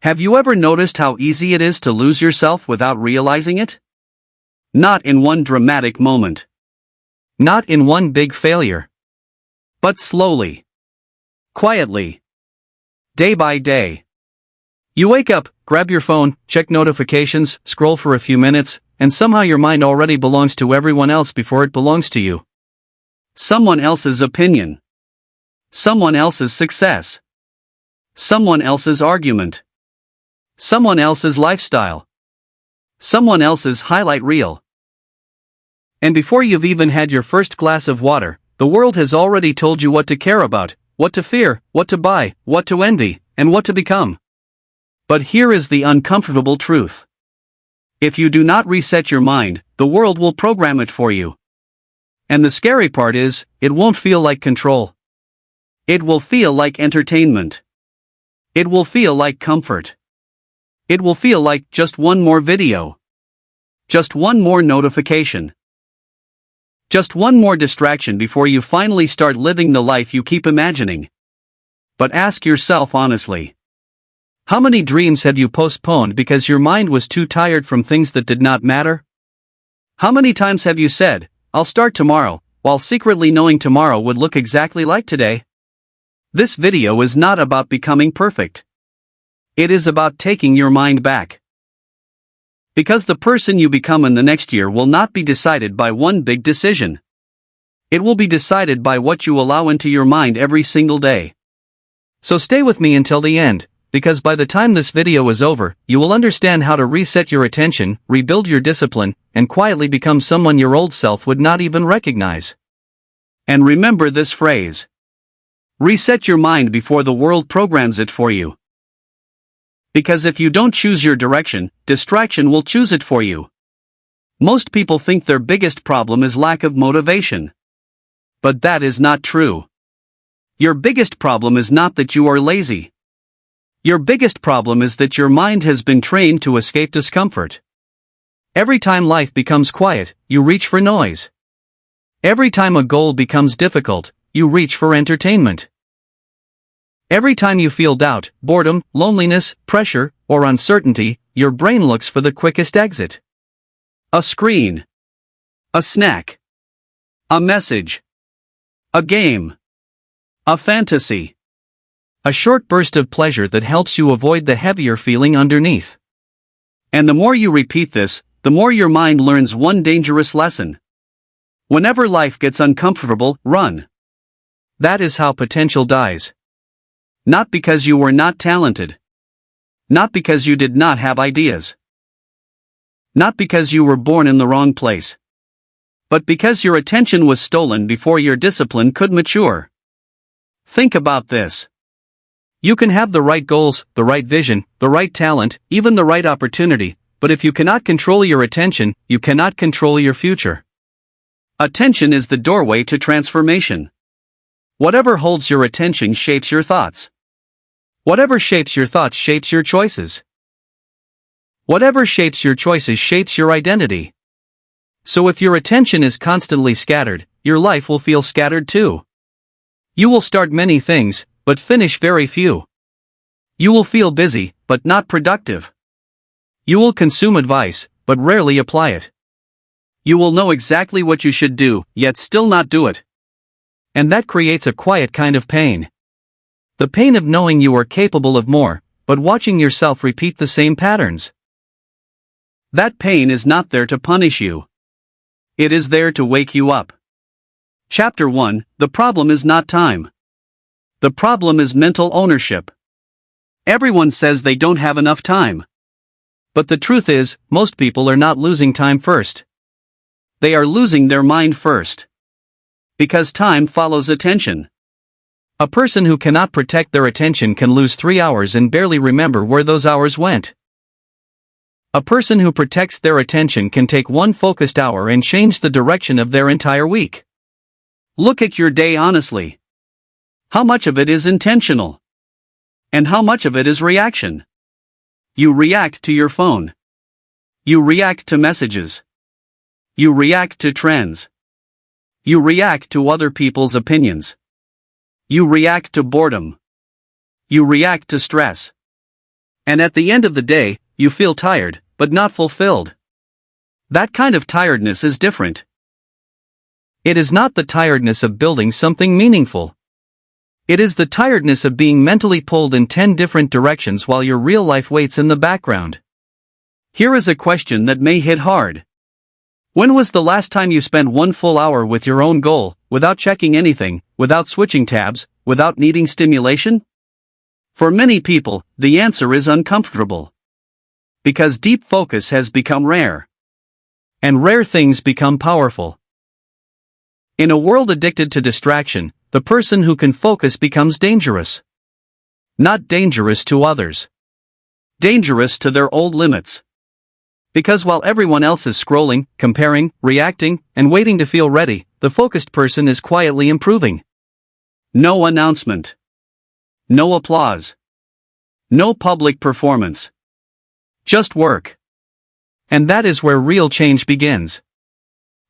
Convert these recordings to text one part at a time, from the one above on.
Have you ever noticed how easy it is to lose yourself without realizing it? Not in one dramatic moment. Not in one big failure. But slowly. Quietly. Day by day. You wake up, grab your phone, check notifications, scroll for a few minutes, and somehow your mind already belongs to everyone else before it belongs to you. Someone else's opinion. Someone else's success. Someone else's argument. Someone else's lifestyle. Someone else's highlight reel. And before you've even had your first glass of water, the world has already told you what to care about, what to fear, what to buy, what to envy, and what to become. But here is the uncomfortable truth. If you do not reset your mind, the world will program it for you. And the scary part is, it won't feel like control. It will feel like entertainment. It will feel like comfort. It will feel like just one more video. Just one more notification. Just one more distraction before you finally start living the life you keep imagining. But ask yourself honestly. How many dreams have you postponed because your mind was too tired from things that did not matter? How many times have you said, "I'll start tomorrow," while secretly knowing tomorrow would look exactly like today? This video is not about becoming perfect. It is about taking your mind back. Because the person you become in the next year will not be decided by one big decision. It will be decided by what you allow into your mind every single day. So stay with me until the end, because by the time this video is over, you will understand how to reset your attention, rebuild your discipline, and quietly become someone your old self would not even recognize. And remember this phrase. Reset your mind before the world programs it for you. Because if you don't choose your direction, distraction will choose it for you. Most people think their biggest problem is lack of motivation. But that is not true. Your biggest problem is not that you are lazy. Your biggest problem is that your mind has been trained to escape discomfort. Every time life becomes quiet, you reach for noise. Every time a goal becomes difficult, you reach for entertainment. Every time you feel doubt, boredom, loneliness, pressure, or uncertainty, your brain looks for the quickest exit. A screen. A snack. A message. A game. A fantasy. A short burst of pleasure that helps you avoid the heavier feeling underneath. And the more you repeat this, the more your mind learns one dangerous lesson. Whenever life gets uncomfortable, run. That is how potential dies. Not because you were not talented. Not because you did not have ideas. Not because you were born in the wrong place. But because your attention was stolen before your discipline could mature. Think about this. You can have the right goals, the right vision, the right talent, even the right opportunity, but if you cannot control your attention, you cannot control your future. Attention is the doorway to transformation. Whatever holds your attention shapes your thoughts. Whatever shapes your thoughts shapes your choices. Whatever shapes your choices shapes your identity. So if your attention is constantly scattered, your life will feel scattered too. You will start many things, but finish very few. You will feel busy, but not productive. You will consume advice, but rarely apply it. You will know exactly what you should do, yet still not do it. And that creates a quiet kind of pain. The pain of knowing you are capable of more, but watching yourself repeat the same patterns. That pain is not there to punish you. It is there to wake you up. Chapter 1, The problem is not time. The problem is mental ownership. Everyone says they don't have enough time. But the truth is, most people are not losing time first. They are losing their mind first. Because time follows attention. A person who cannot protect their attention can lose 3 hours and barely remember where those hours went. A person who protects their attention can take one focused hour and change the direction of their entire week. Look at your day honestly. How much of it is intentional? And how much of it is reaction? You react to your phone. You react to messages. You react to trends. You react to other people's opinions. You react to boredom. You react to stress. And at the end of the day, you feel tired, but not fulfilled. That kind of tiredness is different. It is not the tiredness of building something meaningful. It is the tiredness of being mentally pulled in 10 different directions while your real life waits in the background. Here is a question that may hit hard. When was the last time you spent 1 full hour with your own goal, without checking anything, without switching tabs, without needing stimulation? For many people, the answer is uncomfortable. Because deep focus has become rare. And rare things become powerful. In a world addicted to distraction, the person who can focus becomes dangerous. Not dangerous to others. Dangerous to their old limits. Because while everyone else is scrolling, comparing, reacting, and waiting to feel ready, the focused person is quietly improving. No announcement. No applause. No public performance. Just work. And that is where real change begins.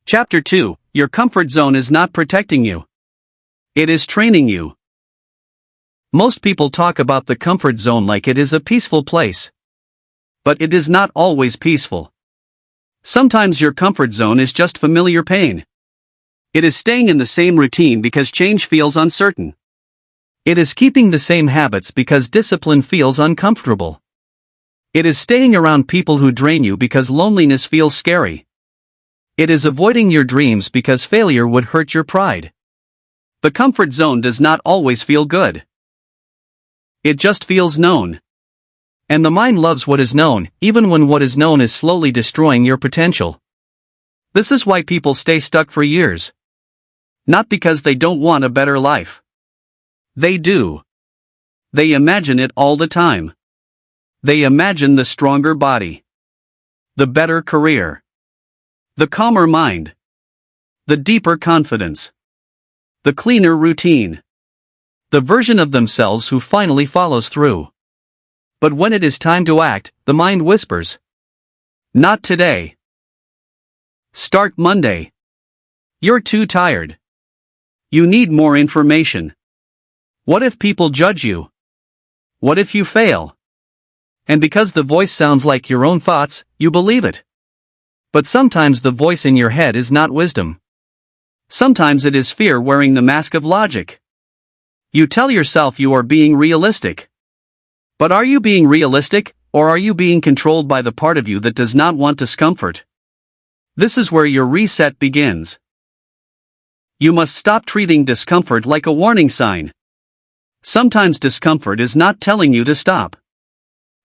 Chapter 2, Your comfort zone is not protecting you. It is training you. Most people talk about the comfort zone like it is a peaceful place. But it is not always peaceful. Sometimes your comfort zone is just familiar pain. It is staying in the same routine because change feels uncertain. It is keeping the same habits because discipline feels uncomfortable. It is staying around people who drain you because loneliness feels scary. It is avoiding your dreams because failure would hurt your pride. The comfort zone does not always feel good. It just feels known. And the mind loves what is known, even when what is known is slowly destroying your potential. This is why people stay stuck for years. Not because they don't want a better life. They do. They imagine it all the time. They imagine the stronger body. The better career. The calmer mind. The deeper confidence. The cleaner routine. The version of themselves who finally follows through. But when it is time to act, the mind whispers. Not today. Start Monday. You're too tired. You need more information. What if people judge you? What if you fail? And because the voice sounds like your own thoughts, you believe it. But sometimes the voice in your head is not wisdom. Sometimes it is fear wearing the mask of logic. You tell yourself you are being realistic. But are you being realistic, or are you being controlled by the part of you that does not want discomfort? This is where your reset begins. You must stop treating discomfort like a warning sign. Sometimes discomfort is not telling you to stop.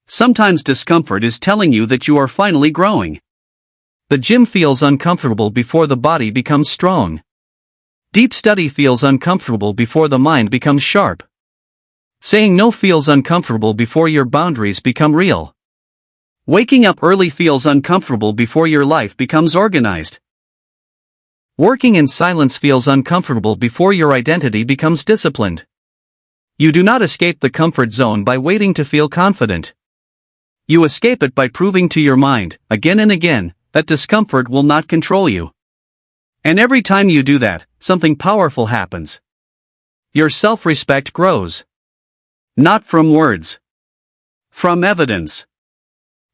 Sometimes discomfort is telling you that you are finally growing. The gym feels uncomfortable before the body becomes strong. Deep study feels uncomfortable before the mind becomes sharp. Saying no feels uncomfortable before your boundaries become real. Waking up early feels uncomfortable before your life becomes organized. Working in silence feels uncomfortable before your identity becomes disciplined. You do not escape the comfort zone by waiting to feel confident. You escape it by proving to your mind, again and again, that discomfort will not control you. And every time you do that, something powerful happens. Your self-respect grows. Not from words. From evidence.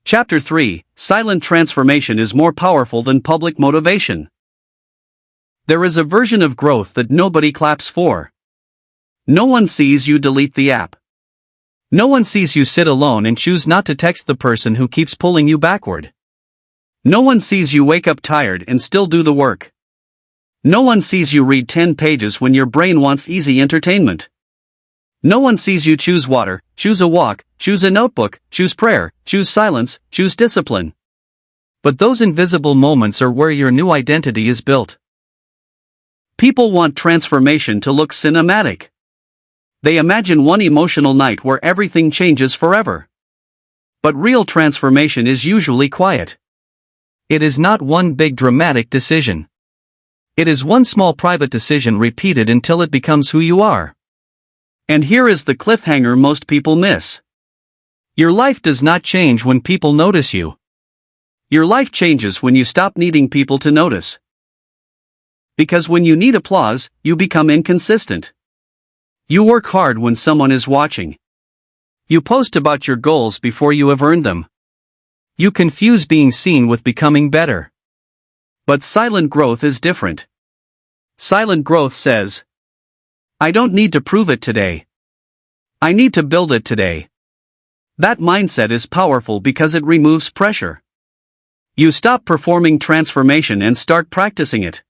Chapter 3, Silent transformation is more powerful than public motivation. There is a version of growth that nobody claps for. No one sees you delete the app. No one sees you sit alone and choose not to text the person who keeps pulling you backward. No one sees you wake up tired and still do the work. No one sees you read 10 pages when your brain wants easy entertainment. No one sees you choose water, choose a walk, choose a notebook, choose prayer, choose silence, choose discipline. But those invisible moments are where your new identity is built. People want transformation to look cinematic. They imagine one emotional night where everything changes forever. But real transformation is usually quiet. It is not one big dramatic decision. It is one small private decision repeated until it becomes who you are. And here is the cliffhanger most people miss. Your life does not change when people notice you. Your life changes when you stop needing people to notice. Because when you need applause, you become inconsistent. You work hard when someone is watching. You post about your goals before you have earned them. You confuse being seen with becoming better. But silent growth is different. Silent growth says, I don't need to prove it today. I need to build it today. That mindset is powerful because it removes pressure. You stop performing transformation and start practicing it.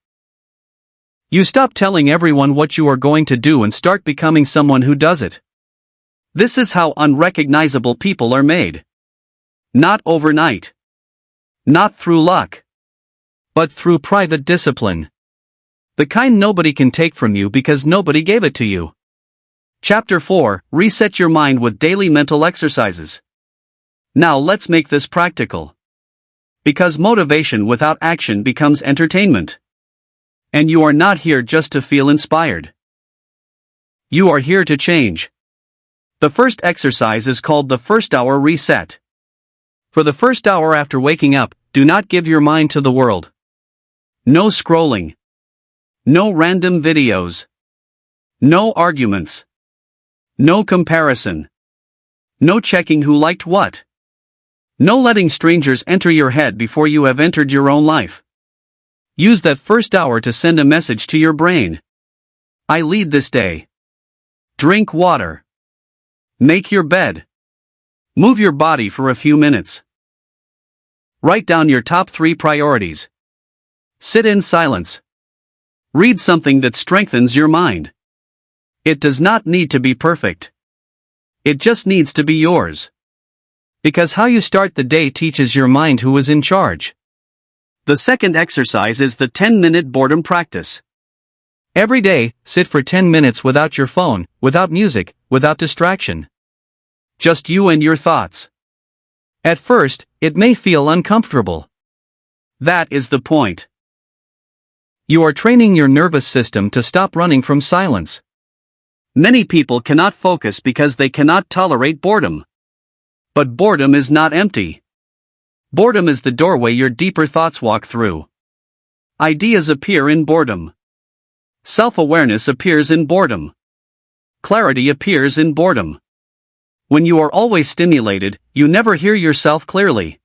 You stop telling everyone what you are going to do and start becoming someone who does it. This is how unrecognizable people are made. Not overnight. Not through luck. But through private discipline. The kind nobody can take from you because nobody gave it to you. Chapter 4, Reset your mind with daily mental exercises. Now let's make this practical. Because motivation without action becomes entertainment. And you are not here just to feel inspired. You are here to change. The first exercise is called the first hour reset. For the first hour after waking up, do not give your mind to the world. No scrolling. No random videos. No arguments. No comparison. No checking who liked what. No letting strangers enter your head before you have entered your own life. Use that first hour to send a message to your brain. I lead this day. Drink water. Make your bed. Move your body for a few minutes. Write down your top 3 priorities. Sit in silence. Read something that strengthens your mind. It does not need to be perfect. It just needs to be yours. Because how you start the day teaches your mind who is in charge. The second exercise is the 10-minute boredom practice. Every day, sit for 10 minutes without your phone, without music, without distraction. Just you and your thoughts. At first, it may feel uncomfortable. That is the point. You are training your nervous system to stop running from silence. Many people cannot focus because they cannot tolerate boredom. But boredom is not empty. Boredom is the doorway your deeper thoughts walk through. Ideas appear in boredom. Self-awareness appears in boredom. Clarity appears in boredom. When you are always stimulated, you never hear yourself clearly.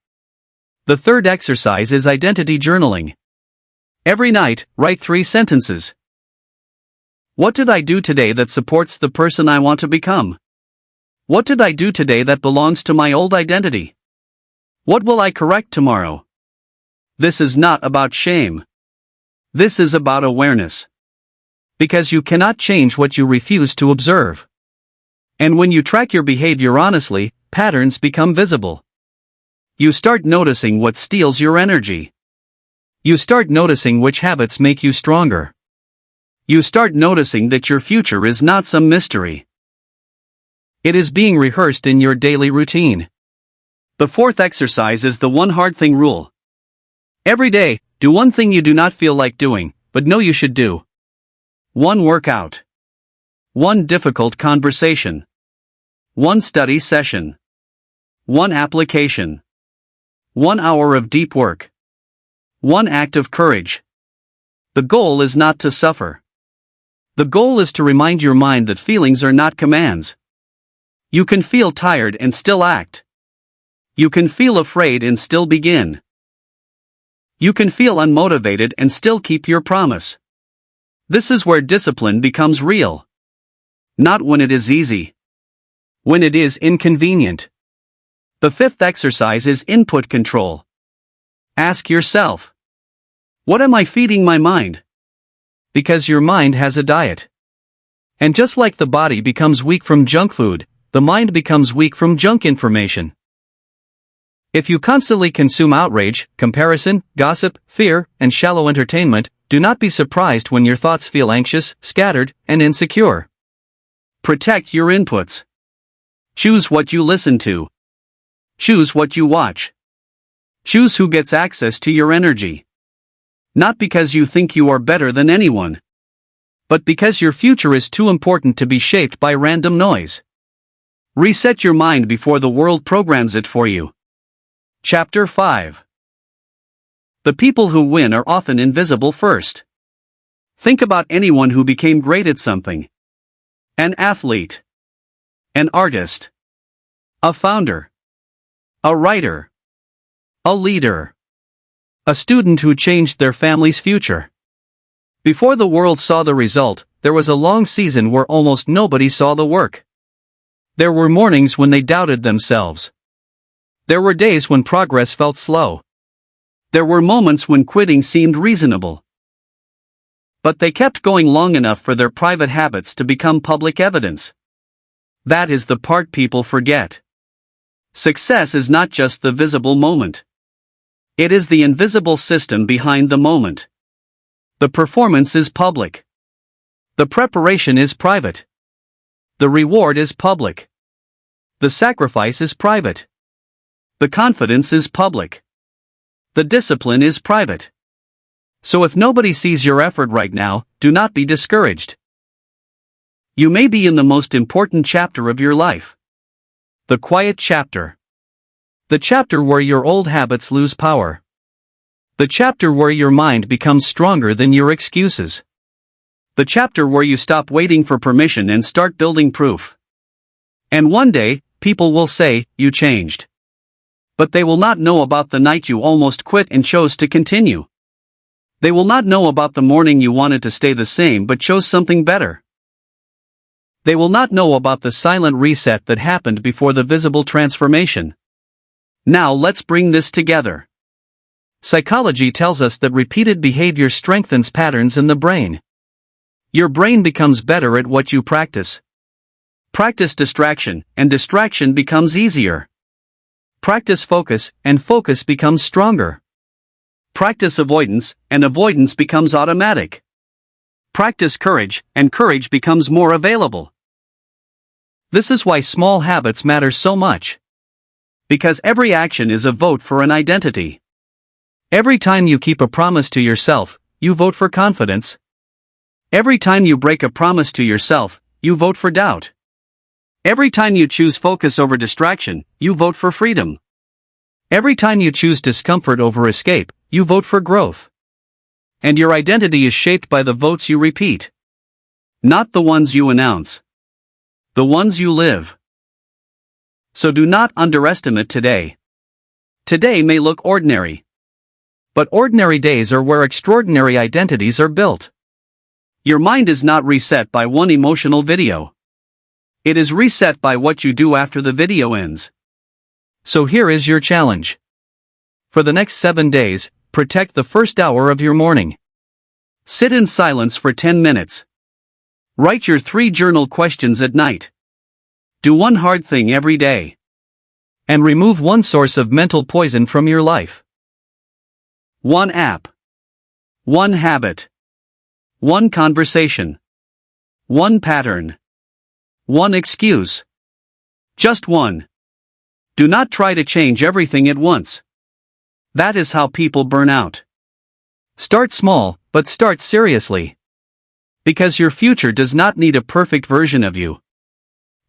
The third exercise is identity journaling. Every night, write 3 sentences. What did I do today that supports the person I want to become? What did I do today that belongs to my old identity? What will I correct tomorrow? This is not about shame. This is about awareness. Because you cannot change what you refuse to observe. And when you track your behavior honestly, patterns become visible. You start noticing what steals your energy. You start noticing which habits make you stronger. You start noticing that your future is not some mystery. It is being rehearsed in your daily routine. The fourth exercise is the one hard thing rule. Every day, do one thing you do not feel like doing, but know you should do. One workout. One difficult conversation. One study session. One application. 1 hour of deep work. One act of courage. The goal is not to suffer. The goal is to remind your mind that feelings are not commands. You can feel tired and still act. You can feel afraid and still begin. You can feel unmotivated and still keep your promise. This is where discipline becomes real. Not when it is easy. When it is inconvenient. The fifth exercise is input control. Ask yourself, what am I feeding my mind? Because your mind has a diet. And just like the body becomes weak from junk food, the mind becomes weak from junk information. If you constantly consume outrage, comparison, gossip, fear, and shallow entertainment, do not be surprised when your thoughts feel anxious, scattered, and insecure. Protect your inputs. Choose what you listen to. Choose what you watch. Choose who gets access to your energy. Not because you think you are better than anyone, but because your future is too important to be shaped by random noise. Reset your mind before the world programs it for you. Chapter 5. The people who win are often invisible first. Think about anyone who became great at something. An athlete. An artist. A founder. A writer. A leader. A student who changed their family's future. Before the world saw the result, there was a long season where almost nobody saw the work. There were mornings when they doubted themselves. There were days when progress felt slow. There were moments when quitting seemed reasonable. But they kept going long enough for their private habits to become public evidence. That is the part people forget. Success is not just the visible moment. It is the invisible system behind the moment. The performance is public. The preparation is private. The reward is public. The sacrifice is private. The confidence is public. The discipline is private. So if nobody sees your effort right now, do not be discouraged. You may be in the most important chapter of your life. The quiet chapter. The chapter where your old habits lose power. The chapter where your mind becomes stronger than your excuses. The chapter where you stop waiting for permission and start building proof. And one day, people will say, you changed. But they will not know about the night you almost quit and chose to continue. They will not know about the morning you wanted to stay the same but chose something better. They will not know about the silent reset that happened before the visible transformation. Now let's bring this together. Psychology tells us that repeated behavior strengthens patterns in the brain. Your brain becomes better at what you practice. Practice distraction, and distraction becomes easier. Practice focus, and focus becomes stronger. Practice avoidance, and avoidance becomes automatic. Practice courage, and courage becomes more available. This is why small habits matter so much. Because every action is a vote for an identity. Every time you keep a promise to yourself, you vote for confidence. Every time you break a promise to yourself, you vote for doubt. Every time you choose focus over distraction, you vote for freedom. Every time you choose discomfort over escape, you vote for growth. And your identity is shaped by the votes you repeat. Not the ones you announce. The ones you live. So do not underestimate today. Today may look ordinary. But ordinary days are where extraordinary identities are built. Your mind is not reset by one emotional video. It is reset by what you do after the video ends. So here is your challenge. For the next 7 days, protect the first hour of your morning. Sit in silence for 10 minutes. Write your 3 journal questions at night. Do one hard thing every day. And remove one source of mental poison from your life. One app. One habit. One conversation. One pattern. One excuse. Just one. Do not try to change everything at once. That is how people burn out. Start small, but start seriously. Because your future does not need a perfect version of you.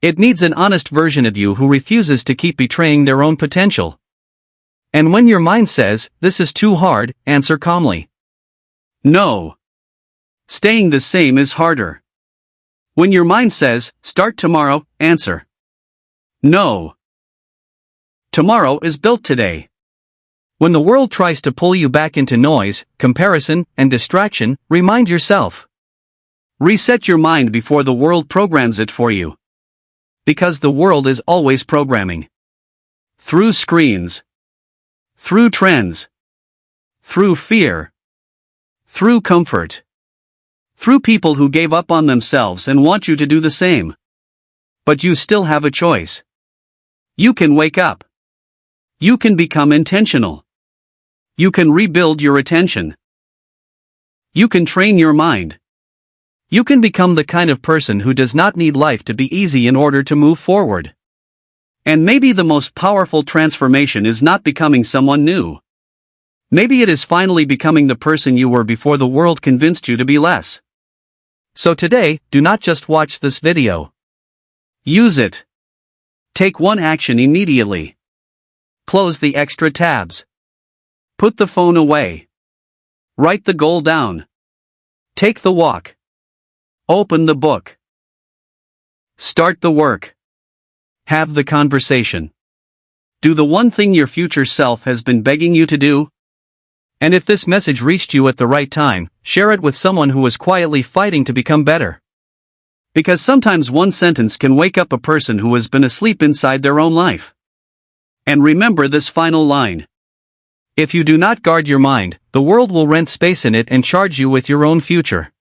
It needs an honest version of you who refuses to keep betraying their own potential. And when your mind says, this is too hard, answer calmly. No. Staying the same is harder. When your mind says, start tomorrow, answer. No. Tomorrow is built today. When the world tries to pull you back into noise, comparison, and distraction, remind yourself. Reset your mind before the world programs it for you. Because the world is always programming. Through screens. Through trends. Through fear. Through comfort. Through people who gave up on themselves and want you to do the same. But you still have a choice. You can wake up. You can become intentional. You can rebuild your attention. You can train your mind. You can become the kind of person who does not need life to be easy in order to move forward. And maybe the most powerful transformation is not becoming someone new. Maybe it is finally becoming the person you were before the world convinced you to be less. So today, do not just watch this video. Use it. Take one action immediately. Close the extra tabs. Put the phone away. Write the goal down. Take the walk. Open the book. Start the work. Have the conversation. Do the one thing your future self has been begging you to do. And if this message reached you at the right time, share it with someone who is quietly fighting to become better. Because sometimes one sentence can wake up a person who has been asleep inside their own life. And remember this final line. If you do not guard your mind, the world will rent space in it and charge you with your own future.